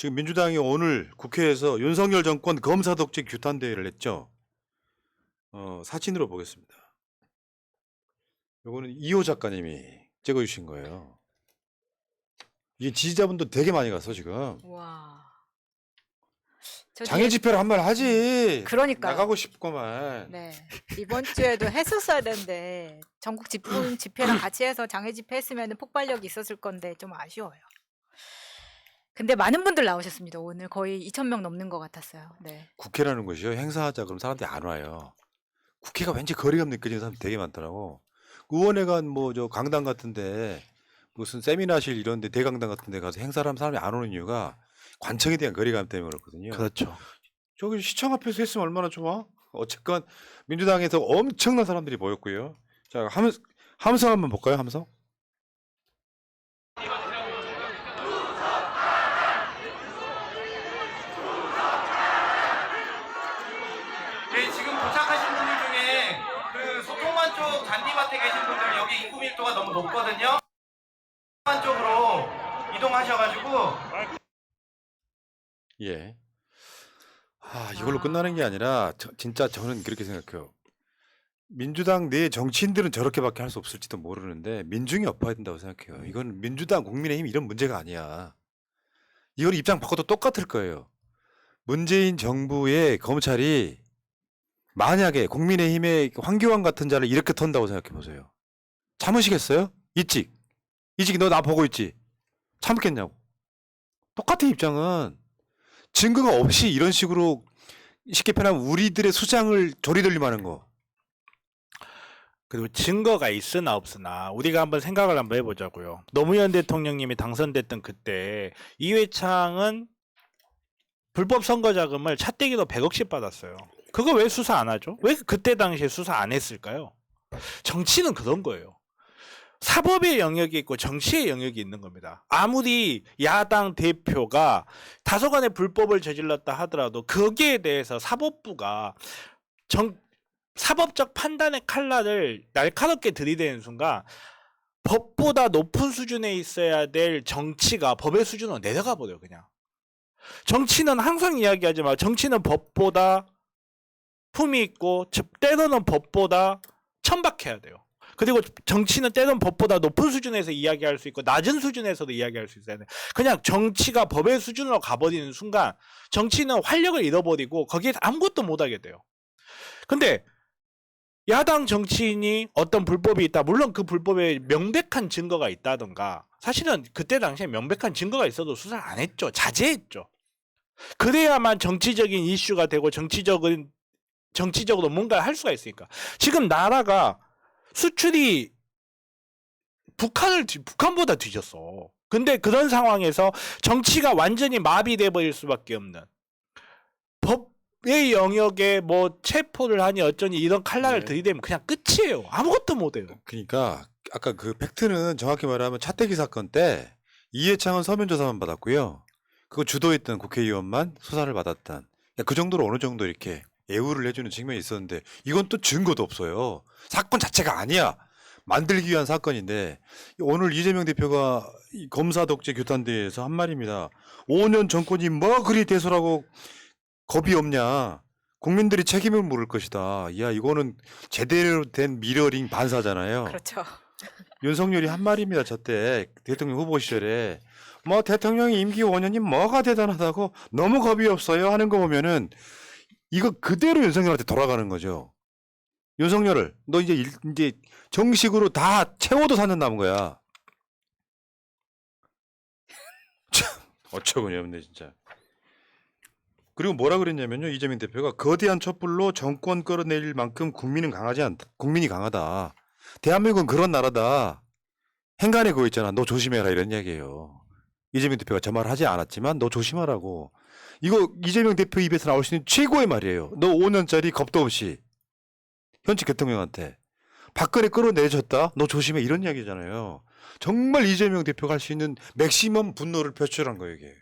지금 민주당이 오늘 국회에서 윤석열 정권 검사 독재 규탄 대회를 했죠. 사진으로 보겠습니다. 요거는 이호 작가님이 찍어주신 거예요. 이게 지지자분도 되게 많이 갔어 지금. 와. 저 장애 뒤에 집회를 한 번 하지. 그러니까요. 나가고 싶구만. 네. 이번 주에도 했었어야 되는데 전국 집회랑 같이 해서 장애 집회 했으면 폭발력이 있었을 건데 좀 아쉬워요. 근데 많은 분들 나오셨습니다. 오늘 거의 2,000명 넘는 것 같았어요. 네. 국회라는 곳이요. 행사하자 그러면 사람들이 안 와요. 국회가 왠지 거리감 느껴지는 사람 되게 많더라고. 의원회관 뭐 저 강당 같은데 무슨 세미나실 이런데 대강당 같은데 가서 행사를 하면 사람이 안 오는 이유가 관청에 대한 거리감 때문에 그렇거든요. 그렇죠. 저기 시청 앞에서 했으면 얼마나 좋아? 어쨌건 민주당에서 엄청난 사람들이 모였고요. 자, 함성 한번 볼까요? 함성? 네, 지금 도착하신 분들 중에 그 소통관 쪽 잔디밭에 계신 분들 여기 인구 밀도가 너무 높거든요. 소통관 쪽으로 이동하셔가지고 예. 이걸로 끝나는 게 아니라 진짜 저는 그렇게 생각해요. 민주당 내 정치인들은 저렇게밖에 할 수 없을지도 모르는데 민중이 엎어야 된다고 생각해요. 이건 민주당, 국민의힘 이런 문제가 아니야. 이걸 입장 바꿔도 똑같을 거예요. 문재인 정부의 검찰이 만약에 국민의힘의 황교안 같은 자를 이렇게 턴다고 생각해 보세요. 참으시겠어요? 이찍 너 나 보고 있지? 참겠냐고. 똑같은 입장은 증거가 없이 이런 식으로 쉽게 표현하면 우리들의 수장을 조리돌림하는 거. 그리고 증거가 있으나 없으나 우리가 한번 생각을 한번 해보자고요. 노무현 대통령님이 당선됐던 그때 이회창은 불법 선거 자금을 차떼기로 100억씩 받았어요. 그거 왜 수사 안 하죠? 왜 그때 당시에 수사 안 했을까요? 정치는 그런 거예요. 사법의 영역이 있고 정치의 영역이 있는 겁니다. 아무리 야당 대표가 다소간의 불법을 저질렀다 하더라도 거기에 대해서 사법부가 사법적 판단의 칼날을 날카롭게 들이대는 순간 법보다 높은 수준에 있어야 될 정치가 법의 수준으로 내려가 버려요. 그냥 정치는 항상 이야기하지만 정치는 법보다 품이 있고 때로는 법보다 천박해야 돼요. 그리고 정치는 때로는 법보다 높은 수준에서 이야기할 수 있고 낮은 수준에서도 이야기할 수 있어야 돼. 그냥 정치가 법의 수준으로 가버리는 순간 정치는 활력을 잃어버리고 거기에 아무것도 못하게 돼요. 근데 야당 정치인이 어떤 불법이 있다. 물론 그 불법에 명백한 증거가 있다던가 사실은 그때 당시에 명백한 증거가 있어도 수사를 안 했죠. 자제했죠. 그래야만 정치적인 이슈가 되고 정치적으로 뭔가를 할 수가 있으니까. 지금 나라가 수출이 북한보다 뒤졌어. 근데 그런 상황에서 정치가 완전히 마비돼 버릴 수밖에 없는 법의 영역에 뭐 체포를 하니 어쩌니 이런 칼날을 네. 들이대면 그냥 끝이에요. 아무것도 못해요. 그러니까 아까 그 팩트는 정확히 말하면 차떼기 사건 때 이해창은 서면 조사만 받았고요. 그거 주도했던 국회의원만 수사를 받았던 그 정도로 어느 정도 이렇게 예우를 해주는 측면이 있었는데 이건 또 증거도 없어요. 사건 자체가 아니야. 만들기 위한 사건인데 오늘 이재명 대표가 이 검사 독재 규탄대회에서 한 말입니다. 5년 정권이 뭐 그리 대소라고 겁이 없냐. 국민들이 책임을 물을 것이다. 야, 이거는 제대로 된 미러링 반사잖아요. 그렇죠. 윤석열이 한 말입니다. 저때 대통령 후보 시절에 뭐 대통령이 임기 5년이 뭐가 대단하다고 너무 겁이 없어요 하는 거 보면은 이거 그대로 윤석열한테 돌아가는 거죠. 윤석열을 너 이제 정식으로 다 채워도 사는 남은 거야. 참 어처구니없네 진짜. 그리고 뭐라 그랬냐면요. 이재명 대표가 거대한 촛불로 정권 끌어내릴 만큼 국민이 강하다. 대한민국은 그런 나라다. 행간에 그거 있잖아. 너 조심해라 이런 이야기예요. 이재명 대표가 저 말 하지 않았지만 너 조심하라고. 이거 이재명 대표 입에서 나올 수 있는 최고의 말이에요. 너 5년짜리 겁도 없이 현직 대통령한테 박근혜 끌어내줬다. 너 조심해 이런 이야기잖아요. 정말 이재명 대표가 할 수 있는 맥시멈 분노를 표출한 거예요 이게.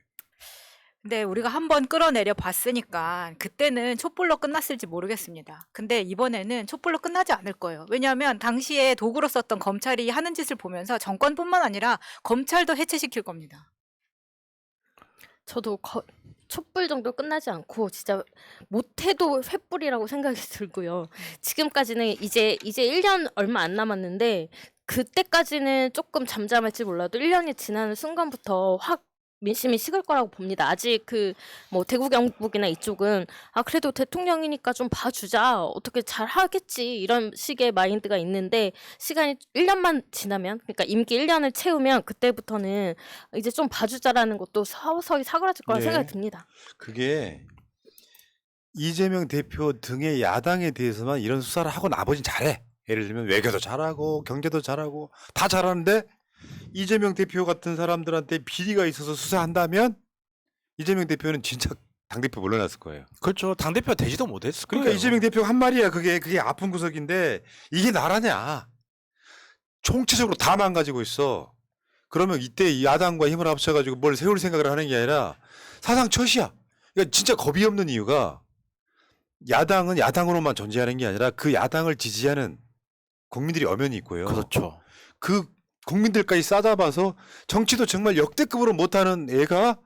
근데 우리가 한번 끌어내려 봤으니까 그때는 촛불로 끝났을지 모르겠습니다. 근데 이번에는 촛불로 끝나지 않을 거예요. 왜냐하면 당시에 도구로 썼던 검찰이 하는 짓을 보면서 정권뿐만 아니라 검찰도 해체시킬 겁니다. 저도 촛불 정도 끝나지 않고 진짜 못해도 횃불이라고 생각이 들고요. 지금까지는 이제 1년 얼마 안 남았는데 그때까지는 조금 잠잠할지 몰라도 1년이 지나는 순간부터 확 민심이 식을 거라고 봅니다. 아직 뭐 대구 경북이나 이쪽은 그래도 대통령이니까 좀 봐주자, 어떻게 잘 하겠지, 이런 식의 마인드가 있는데 시간이 1년만 지나면, 그러니까 임기 1년을 채우면 그때부터는 이제 좀 봐주자라는 것도 서서히 사그라질 거라 네. 생각이 듭니다. 그게 이재명 대표 등의 야당에 대해서만 이런 수사를 하고 나머지는 잘해. 예를 들면 외교도 잘하고 경제도 잘하고 다 잘하는데 이재명 대표 같은 사람들한테 비리가 있어서 수사한다면 이재명 대표는 진짜 당대표 물러났을 거예요. 그렇죠. 당대표 되지도 못했을 거예요. 그러니까 이재명 대표가 한 말이야. 그게 아픈 구석인데 이게 나라냐. 총체적으로 다 망가지고 있어. 그러면 이때 이 야당과 힘을 합쳐가지고 뭘 세울 생각을 하는 게 아니라 사상처시야. 그러니까 진짜 겁이 없는 이유가 야당은 야당으로만 존재하는 게 아니라 그 야당을 지지하는 국민들이 엄연히 있고요. 그렇죠. 그 국민들까지 싸잡아서 정치도 정말 역대급으로 못하는 애가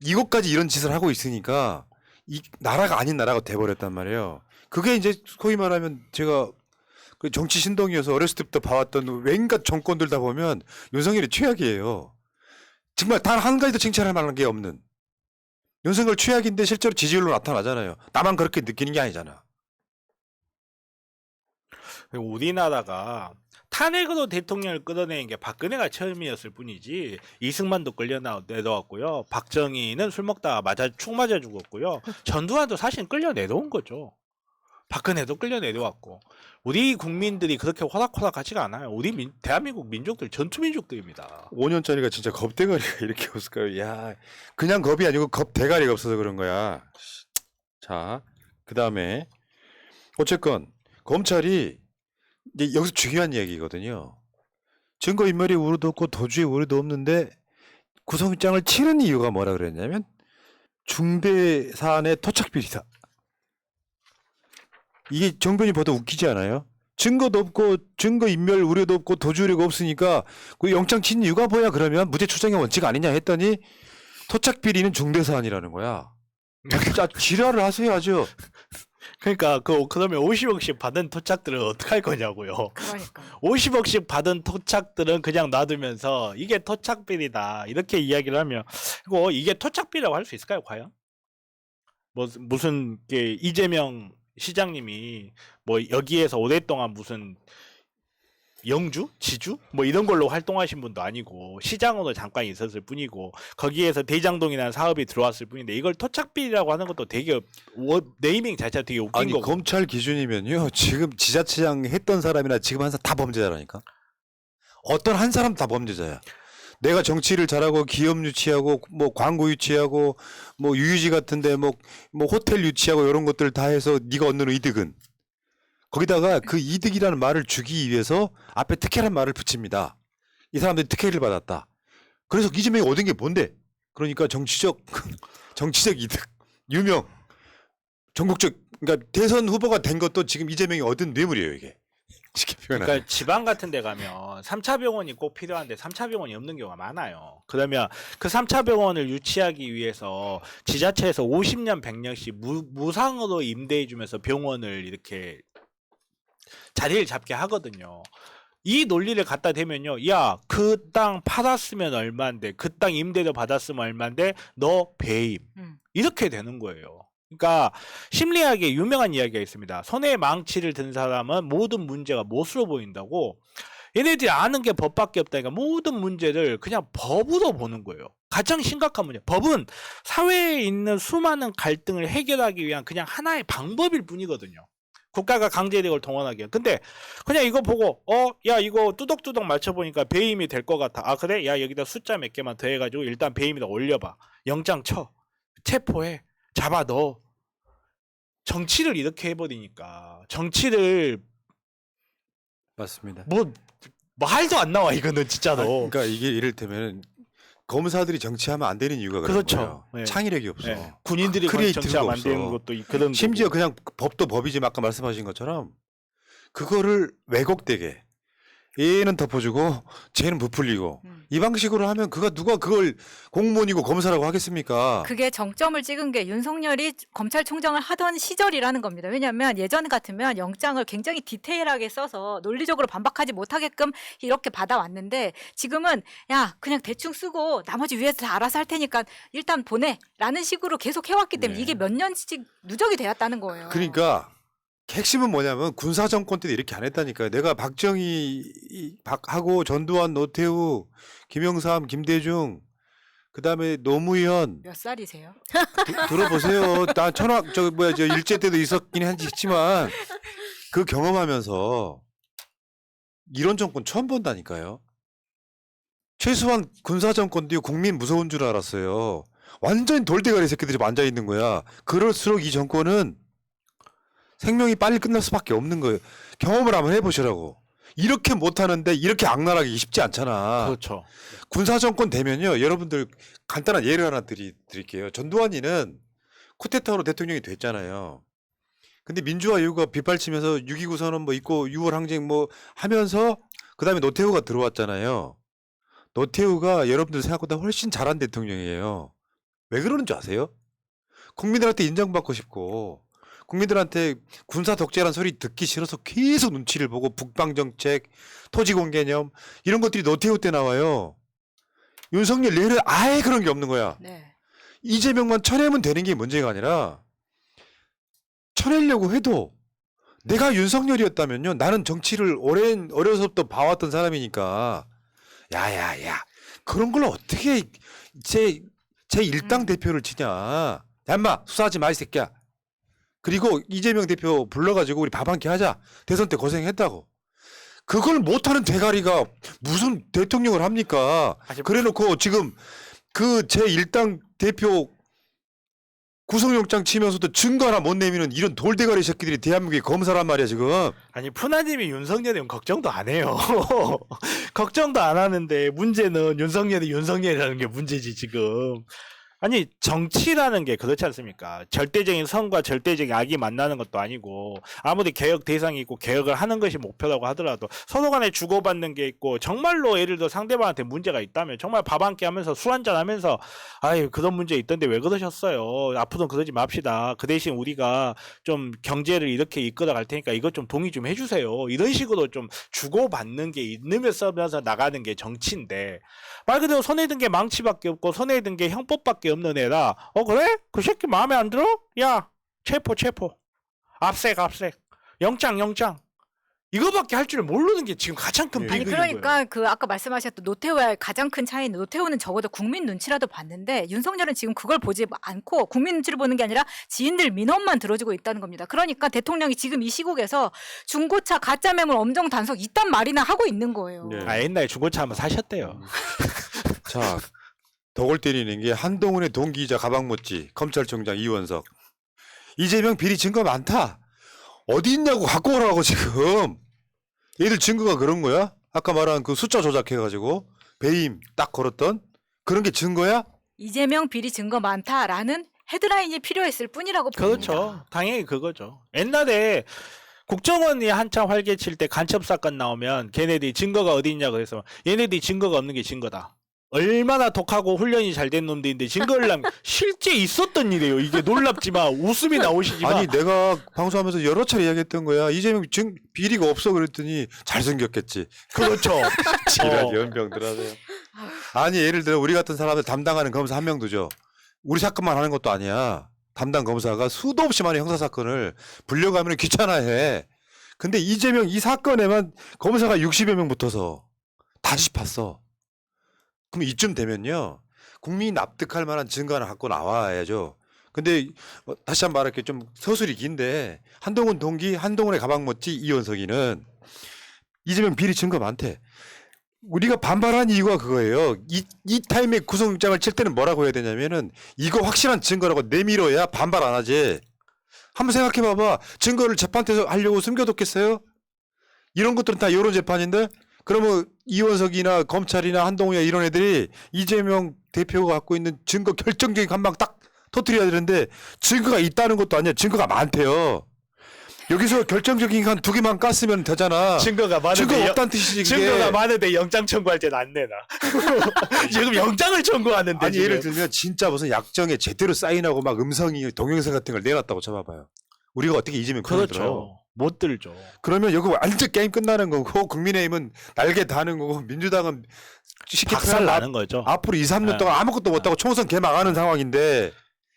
이것까지 이런 짓을 하고 있으니까 이 나라가 아닌 나라가 돼버렸단 말이에요. 그게 이제 소위 말하면 제가 그 정치 신동이어서 어렸을 때부터 봐왔던 웬갖 정권들 다 보면 윤석열이 최악이에요. 정말 단 한 가지도 칭찬할 만한 게 없는. 윤석열 최악인데 실제로 지지율로 나타나잖아요. 나만 그렇게 느끼는 게 아니잖아. 우리나라가 탄핵으로 대통령을 끌어내는 게 박근혜가 처음이었을 뿐이지 이승만도 끌려내려왔고요. 박정희는 술 먹다가 총 맞아 죽었고요. 전두환도 사실 끌려내려온 거죠. 박근혜도 끌려내려왔고 우리 국민들이 그렇게 호락호락하지가 않아요. 우리 대한민국 민족들 전투민족들입니다. 5년짜리가 진짜 겁대가리가 이렇게 없을까요? 야, 그냥 겁이 아니고 겁대가리가 없어서 그런 거야. 자, 그 다음에 어쨌건 검찰이 이제 여기서 중요한 얘기거든요. 증거인멸이 우려도 없고 도주의 우려도 없는데 구속영장을 치는 이유가 뭐라 그랬냐면 중대 사안의 토착비리다. 이게 정변이 봐도 웃기지 않아요? 증거도 없고 증거인멸 우려도 없고 도주 우려가 없으니까 그 영장 친 이유가 뭐야? 그러면 무죄 추정의 원칙 아니냐 했더니 토착비리는 중대 사안이라는 거야. 진짜 지랄을 하세요 아주. 그러니까 그러면 50억씩 받은 토착들은 어떡할 거냐고요. 그러니까 50억씩 받은 토착들은 그냥 놔두면서 이게 토착비리다 이렇게 이야기를 하면 그리고 이게 토착비라고 할 수 있을까요 과연? 무슨 이재명 시장님이 뭐 여기에서 오랫동안 무슨 영주? 지주? 뭐 이런 걸로 활동하신 분도 아니고 시장으로 잠깐 있었을 뿐이고 거기에서 대장동이라는 사업이 들어왔을 뿐인데 이걸 토착비리라고 하는 것도 되게 네이밍 자체가 되게 웃긴 아니 거고. 검찰 기준이면요 지금 지자체장 했던 사람이나 지금 한 사람 다 범죄자라니까. 어떤 한 사람 다 범죄자야. 내가 정치를 잘하고 기업 유치하고 뭐 광고 유치하고 뭐 유유지 같은데 뭐 호텔 유치하고 이런 것들 다 해서 네가 얻는 이득은 거기다가 그 이득이라는 말을 주기 위해서 앞에 특혜란 말을 붙입니다. 이 사람들이 특혜를 받았다. 그래서 이재명이 얻은 게 뭔데? 그러니까 정치적 이득, 유명, 전국적, 그러니까 대선 후보가 된 것도 지금 이재명이 얻은 뇌물이에요 이게. 쉽게 표현하면. 그러니까 지방 같은 데 가면 3차 병원이 꼭 필요한데 3차 병원이 없는 경우가 많아요. 그러면 그 3차 병원을 유치하기 위해서 지자체에서 50년 100년씩 무상으로 임대해 주면서 병원을 이렇게 자리를 잡게 하거든요. 이 논리를 갖다 대면요. 야, 그 땅 팔았으면 얼마인데 그 땅 임대료 받았으면 얼마인데 너 배임. 이렇게 되는 거예요. 그러니까 심리학에 유명한 이야기가 있습니다. 손에 망치를 든 사람은 모든 문제가 못으로 보인다고. 얘네들이 아는 게 법밖에 없다니까 모든 문제를 그냥 법으로 보는 거예요. 가장 심각한 문제. 법은 사회에 있는 수많은 갈등을 해결하기 위한 그냥 하나의 방법일 뿐이거든요. 국가가 강제력을 동원하기에. 근데 그냥 이거 보고 야 이거 뚜덕뚜덕 맞춰보니까 배임이 될 것 같아. 아 그래? 야 여기다 숫자 몇 개만 더해가지고 일단 배임이다 올려봐. 영장 쳐. 체포해. 잡아 넣어. 정치를 이렇게 해버리니까 정치를 맞습니다. 뭐 말도 안 나와 이거는 진짜로. 그러니까 이게 이를테면 검사들이 정치하면 안 되는 이유가 그런 그렇죠. 거예요. 네. 창의력이 없어. 네. 군인들이 크리에이티브가 정치하면 안 없어. 되는 것도 그런 심지어 거고. 그냥 법도 법이지만 아까 말씀하신 것처럼 그거를 왜곡되게 A는 덮어주고 J는 부풀리고 음. 이 방식으로 하면 누가 그걸 공무원이고 검사라고 하겠습니까? 그게 정점을 찍은 게 윤석열이 검찰총장을 하던 시절이라는 겁니다. 왜냐하면 예전 같으면 영장을 굉장히 디테일하게 써서 논리적으로 반박하지 못하게끔 이렇게 받아왔는데 지금은 야 그냥 대충 쓰고 나머지 위에서 다 알아서 할 테니까 일단 보내라는 식으로 계속 해왔기 때문에 네. 이게 몇 년씩 누적이 되었다는 거예요. 그러니까 핵심은 뭐냐면 군사 정권 때도 이렇게 안 했다니까요. 내가 박정희하고 전두환, 노태우, 김영삼, 김대중, 그다음에 노무현 몇 살이세요? 들어보세요. 나 저 일제 때도 있었긴 했지만 그 경험하면서 이런 정권 처음 본다니까요. 최소한 군사 정권도 국민 무서운 줄 알았어요. 완전 돌대가리 새끼들이 앉아 있는 거야. 그럴수록 이 정권은 생명이 빨리 끝날 수밖에 없는 거예요. 경험을 한번 해보시라고. 이렇게 못하는데 이렇게 악랄하기 쉽지 않잖아. 그렇죠. 군사 정권 되면요. 여러분들 간단한 예를 하나 드릴게요. 전두환이는 쿠데타로 대통령이 됐잖아요. 근데 민주화 이후가 빗발치면서 6.29 선언 뭐 있고 6월 항쟁 뭐 하면서 그다음에 노태우가 들어왔잖아요. 노태우가 여러분들 생각보다 훨씬 잘한 대통령이에요. 왜 그러는 줄 아세요? 국민들한테 인정받고 싶고 국민들한테 군사 독재란 소리 듣기 싫어서 계속 눈치를 보고 북방정책, 토지공개념 이런 것들이 노태우 때 나와요. 윤석열 내를 아예 그런 게 없는 거야. 네. 이재명만 쳐내면 되는 게 문제가 아니라 쳐내려고 해도 내가 윤석열이었다면요. 나는 정치를 어려서부터 봐왔던 사람이니까 야야야 그런 걸 어떻게 제 일당 대표를 치냐. 야 인마 수사하지 마 이 새끼야. 그리고 이재명 대표 불러가지고 우리 밥 한 끼 하자. 대선 때 고생했다고. 그걸 못하는 대가리가 무슨 대통령을 합니까? 그래놓고 지금 그 제1당 대표 구속영장 치면서도 증거 하나 못 내미는 이런 돌대가리 새끼들이 대한민국의 검사란 말이야 지금. 아니 푸나님이 윤석열이면 걱정도 안 해요. 걱정도 안 하는데 문제는 윤석열이라는 게 문제지 지금. 아니 정치라는 게 그렇지 않습니까? 절대적인 선과 절대적인 악이 만나는 것도 아니고 아무리 개혁 대상이 있고 개혁을 하는 것이 목표라고 하더라도 서로 간에 주고받는 게 있고 정말로 예를 들어 상대방한테 문제가 있다면 정말 밥 한 끼 하면서 술 한잔 하면서 아유 그런 문제 있던데 왜 그러셨어요? 앞으로는 그러지 맙시다. 그 대신 우리가 좀 경제를 이렇게 이끌어 갈 테니까 이것 좀 동의 좀 해주세요. 이런 식으로 좀 주고받는 게 있으면서 나가는 게 정치인데 말 그대로 손에 든 게 망치밖에 없고 손에 든 게 형법밖에 없는 애라 그래? 그 새끼 마음에 안 들어? 야 체포 압색 영장 이거밖에 할 줄 모르는 게 지금 가장 큰 예. 아니 비극인 거예요. 그러니까 그 아까 말씀하셨던 노태우와의 가장 큰 차이는 노태우는 적어도 국민 눈치라도 봤는데 윤석열은 지금 그걸 보지 않고 국민 눈치를 보는 게 아니라 지인들 민원만 들어주고 있다는 겁니다. 그러니까 대통령이 지금 이 시국에서 중고차 가짜 매물 엄정 단속 이딴 말이나 하고 있는 거예요. 네. 아 옛날에 중고차 한번 사셨대요. 자, 덕을 때리는 게 한동훈의 동기이자 가방못지 검찰총장 이원석. 이재명 비리 증거 많다. 어디 있냐고 갖고 오라고 지금. 얘들 증거가 그런 거야? 아까 말한 그 숫자 조작해가지고 배임 딱 걸었던 그런 게 증거야? 이재명 비리 증거 많다라는 헤드라인이 필요했을 뿐이라고 봅니다. 그렇죠. 당연히 그거죠. 옛날에 국정원이 한참 활개칠 때 간첩 사건 나오면 걔네들이 증거가 어디 있냐 그래서 얘네들이 증거가 없는 게 증거다. 얼마나 독하고 훈련이 잘 된 놈들인데 증거를 하면 실제 있었던 일이에요. 이게 놀랍지만 웃음이 나오시지만 아니 내가 방송하면서 여러 차례 이야기했던 거야. 이재명 비리가 없어 그랬더니 잘생겼겠지. 그렇죠. 지랄 연병들 하세요. 아니 예를 들어 우리 같은 사람들 담당하는 검사 한 명도죠. 우리 사건만 하는 것도 아니야. 담당 검사가 수도 없이 많은 형사사건을 불려가면 귀찮아해. 근데 이재명 이 사건에만 검사가 60여 명 붙어서 다 짚었어. 그럼 이쯤 되면요. 국민이 납득할 만한 증거 하나 갖고 나와야죠. 근데 다시 한번 말할게요. 좀 서술이 긴데 한동훈 동기, 한동훈의 가방멋지 이원석이는 이재명 비리 증거 많대. 우리가 반발한 이유가 그거예요. 이 타임에 구속영장을 칠 때는 뭐라고 해야 되냐면은 이거 확실한 증거라고 내밀어야 반발 안 하지. 한번 생각해 봐봐. 증거를 재판에서 하려고 숨겨뒀겠어요? 이런 것들은 다 여론 재판인데 그러면 이원석이나 검찰이나 한동훈이나 이런 애들이 이재명 대표가 갖고 있는 증거 결정적인 한 방 딱 터뜨려야 되는데 증거가 있다는 것도 아니야. 증거가 많대요. 여기서 결정적인 한 2개만 깠으면 되잖아. 증거가 증거 많은데 없다는 뜻이지 그게. 증거가 많은데 영장 청구할 때는 안 내나. 지금 영장을 청구하는데 아니 지금. 예를 들면 진짜 무슨 약정에 제대로 사인하고 막 음성이 동영상 같은 걸 내놨다고 쳐봐봐요. 우리가 어떻게 이재명 편을 들어요? 그렇죠. 못 들죠. 그러면 여기 완전 게임 끝나는 거고 국민의힘은 날개 다는 거고 민주당은 쉽게 박살 표현하면 나는 거죠. 앞으로 2, 3년 네. 동안 아무것도 못하고 총선 개망하는 상황인데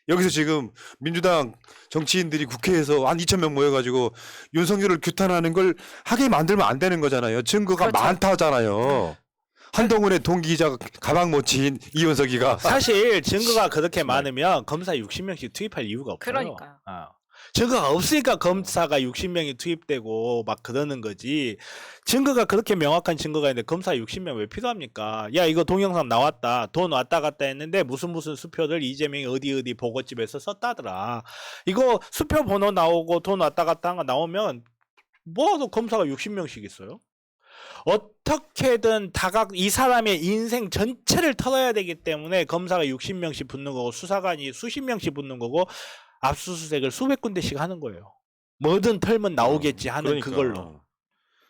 여기서 지금 민주당 정치인들이 국회에서 한 2,000명 모여가지고 윤석열을 규탄하는 걸 하게 만들면 안 되는 거잖아요. 증거가 그렇죠. 많다잖아요. 한동훈의 동기 기자 가방 못 친 이현석이가 사실 증거가 그렇게 많으면 검사 60명씩 투입할 이유가 없어요. 그러니까요. 증거가 없으니까 검사가 60명이 투입되고 막 그러는 거지. 증거가 그렇게 명확한 증거가 있는데 검사 60명 왜 필요합니까? 야 이거 동영상 나왔다. 돈 왔다 갔다 했는데 무슨 수표를 이재명이 어디 보고집에서 썼다더라. 이거 수표 번호 나오고 돈 왔다 갔다 한 거 나오면 뭐하러 검사가 60명씩 있어요? 어떻게든 이 사람의 인생 전체를 털어야 되기 때문에 검사가 60명씩 붙는 거고 수사관이 수십 명씩 붙는 거고 압수수색을 수백 군데씩 하는 거예요. 뭐든 털면 나오겠지 하는 그러니까. 그걸로.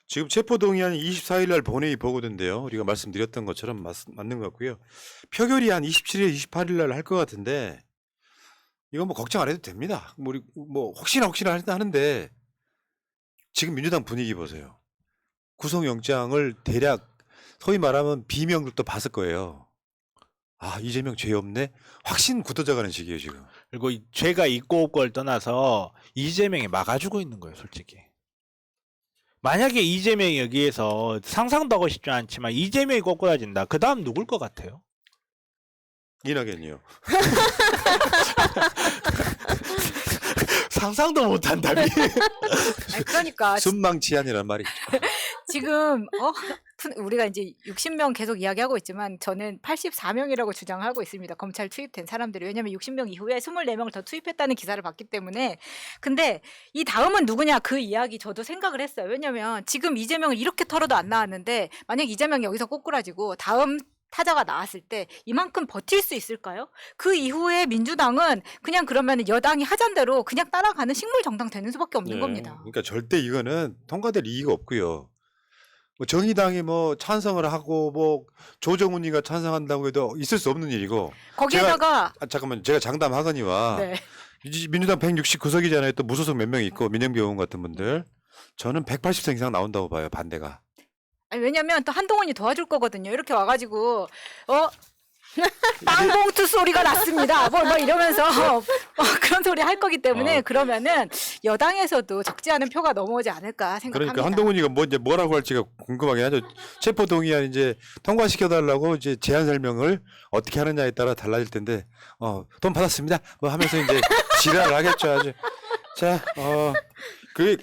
지금 체포동의안이 24일 날 본회의 보고된대요. 우리가 말씀드렸던 것처럼 맞는 것 같고요. 표결이 한 27일, 28일 날 할 것 같은데 이건 뭐 걱정 안 해도 됩니다. 우리 뭐 혹시나 하는데 지금 민주당 분위기 보세요. 구속영장을 대략 소위 말하면 비명들도 봤을 거예요. 아 이재명 죄 없네? 확신 굳어져가는 시기예요 지금. 그리고 죄가 있고 없고를 떠나서 이재명이 막아주고 있는 거예요, 솔직히. 만약에 이재명이 여기에서 상상도 하고 싶지 않지만 이재명이 꼬꾸라진다. 그 다음 누굴 것 같아요? 이낙연이요. 상상도 못한다니. 아니, 그러니까 순망치안이란 말이. 지금 우리가 이제 60명 계속 이야기하고 있지만 저는 84명이라고 주장하고 있습니다. 검찰 투입된 사람들이. 왜냐하면 60명 이후에 24명을 더 투입했다는 기사를 봤기 때문에. 근데 이 다음은 누구냐 그 이야기 저도 생각을 했어요. 왜냐하면 지금 이재명을 이렇게 털어도 안 나왔는데 만약 이재명이 여기서 꼬꾸라지고 다음 타자가 나왔을 때 이만큼 버틸 수 있을까요? 그 이후에 민주당은 그냥 그러면 여당이 하잔 대로 그냥 따라가는 식물 정당 되는 수밖에 없는 네. 겁니다. 그러니까 절대 이거는 통과될 이유가 없고요. 뭐 정의당이 뭐 찬성을 하고 뭐 조정훈이가 찬성한다고 해도 있을 수 없는 일이고. 거기에다가 잠깐만 제가 장담하거니와 네. 민주당 169석이잖아요. 또 무소속 몇 명 있고 민영배 의원 같은 분들. 저는 180석 이상 나온다고 봐요. 반대가. 아니, 왜냐면 또 한동훈이 도와줄 거거든요. 이렇게 와가지고 빵봉투 소리가 났습니다. 뭐 이러면서 그런 소리 할 거기 때문에 그러면은 여당에서도 적지 않은 표가 넘어오지 않을까 생각합니다. 그러니까 한동훈이가 뭐 이제 뭐라고 할지가 궁금하긴 하죠. 체포동의안 이제 통과시켜 달라고 이제 제안 설명을 어떻게 하느냐에 따라 달라질 텐데 돈 받았습니다. 뭐 하면서 이제 지랄을 하겠죠. 아주. 자, 그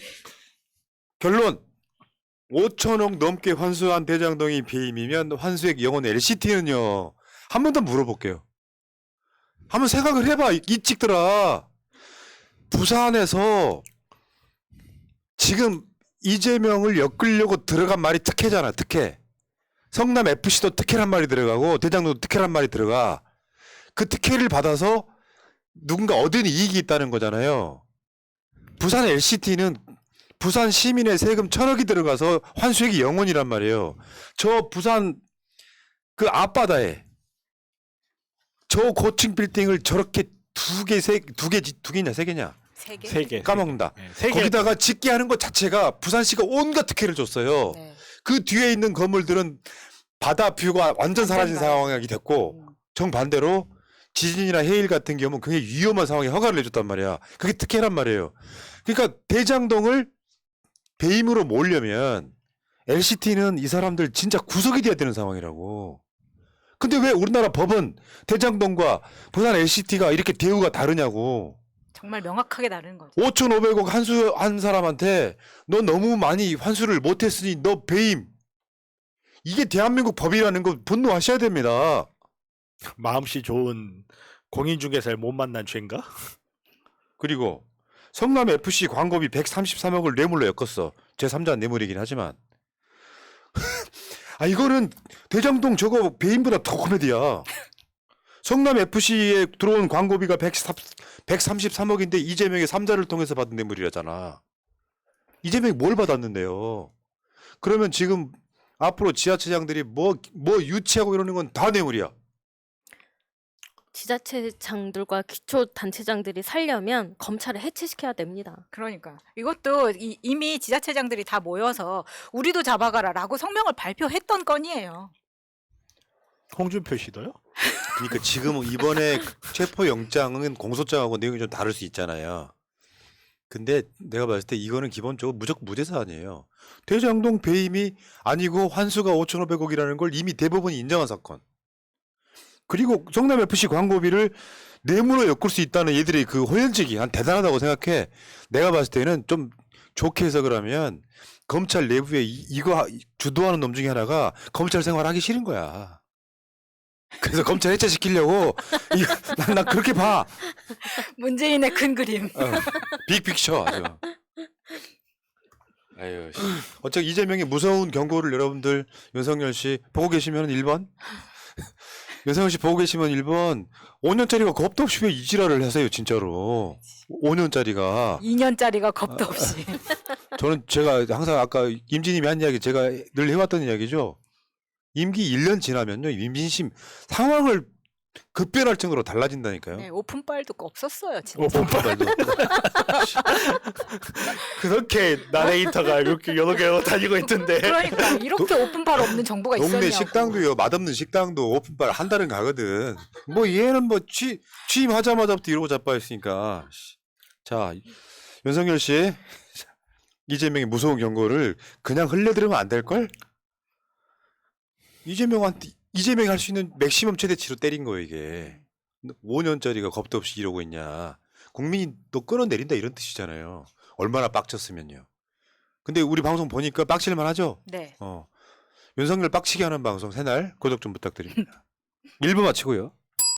결론 5천억 넘게 환수한 대장동이 배임이면 환수액 영원 LCT는요. 한 번 더 물어볼게요. 한번 생각을 해봐. 이 찍더라. 부산에서 지금 이재명을 엮으려고 들어간 말이 특혜잖아. 특혜. 성남 FC도 특혜란 말이 들어가고 대장동도 특혜란 말이 들어가. 그 특혜를 받아서 누군가 얻은 이익이 있다는 거잖아요. 부산 LCT는 부산 시민의 세금 1,000억이 들어가서 환수액이 영원이란 말이에요. 저 부산 그 앞바다에 저 고층 빌딩을 저렇게 두 개냐 세 개냐 세 개. 세 개. 까먹는다. 네, 세 개. 거기다가 짓게 하는 것 자체가 부산시가 온갖 특혜를 줬어요. 네. 그 뒤에 있는 건물들은 바다 뷰가 완전 사라진 상황이 됐고 정반대로 지진이나 해일 같은 경우는 굉장히 위험한 상황에 허가를 내줬단 말이야. 그게 특혜란 말이에요. 그러니까 대장동을 배임으로 몰려면 LCT는 이 사람들 진짜 구속이 돼야 되는 상황이라고. 근데 왜 우리나라 법은 대장동과 부산 LCT가 이렇게 대우가 다르냐고. 정말 명확하게 다른 거죠. 5,500억 환수한 사람한테 너 너무 많이 환수를 못했으니 너 배임. 이게 대한민국 법이라는 거 분노하셔야 됩니다. 마음씨 좋은 공인중개사를 못 만난 죄인가? 그리고 성남 FC 광고비 133억을 뇌물로 엮었어. 제3자 뇌물이긴 하지만. 이거는 대장동 저거 배임보다 더 코미디야. 성남 FC에 들어온 광고비가 133억인데 이재명의 3자를 통해서 받은 뇌물이라잖아. 이재명이 뭘 받았는데요? 그러면 지금 앞으로 지자체장들이 뭐 유치하고 이러는 건 다 뇌물이야. 지자체장들과 기초단체장들이 살려면 검찰을 해체시켜야 됩니다. 그러니까 이것도 이미 지자체장들이 다 모여서 우리도 잡아가라라고 성명을 발표했던 건이에요. 홍준표 씨도요? 그러니까 지금 이번에 체포영장은 공소장하고 내용이 좀 다를 수 있잖아요. 근데 내가 봤을 때 이거는 기본적으로 무조건 무죄 사안이에요. 대장동 배임이 아니고 환수가 5,500억이라는 걸 이미 대법원이 인정한 사건. 그리고 성남FC 광고비를 뇌물로 엮을 수 있다는 얘들의 그 호연직이 난 대단하다고 생각해. 내가 봤을 때는 좀 좋게 해석을 하면 검찰 내부에 이거 주도하는 놈 중에 하나가 검찰 생활하기 싫은 거야. 그래서 검찰 해체시키려고 난 그렇게 봐. 문재인의 큰 그림. 빅픽처 아주. 아유, 어차피 이재명의 무서운 경고를 여러분들 윤석열 씨 보고 계시면 1번. 윤석열 씨 보고 계시면 1번. 5년짜리가 겁도 없이 왜 이 지랄을 하세요, 진짜로. 5년짜리가. 2년짜리가 겁도 없이. 저는 제가 항상 아까 임진님이 한 이야기 제가 늘 해왔던 이야기죠. 임기 1년 지나면요, 민심 상황을 급변할 정도로 달라진다니까요. 네, 오픈빨도 없었어요, 진짜. 오픈빨도. 그렇게 나레이터가 이렇게 여러 개 다니고 있던데. 그러니까 이렇게 오픈빨 없는 정부가 동네 있었냐고. 식당도요, 맛없는 식당도 오픈빨 한 달은 가거든. 뭐 얘는 뭐 취임하자마자부터 이러고 자빠졌으니까. 자, 윤석열 씨, 이재명의 무서운 경고를 그냥 흘려들으면 안 될걸? 이재명이 할 수 있는 맥시멈 최대치로 때린 거예요, 이게. 5년짜리가 겁도 없이 이러고 있냐. 국민이 또 끊어내린다 이런 뜻이잖아요. 얼마나 빡쳤으면요. 근데 우리 방송 보니까 빡칠만 하죠? 네. 윤석열 빡치게 하는 방송 새날 구독 좀 부탁드립니다. 1부 마치고요.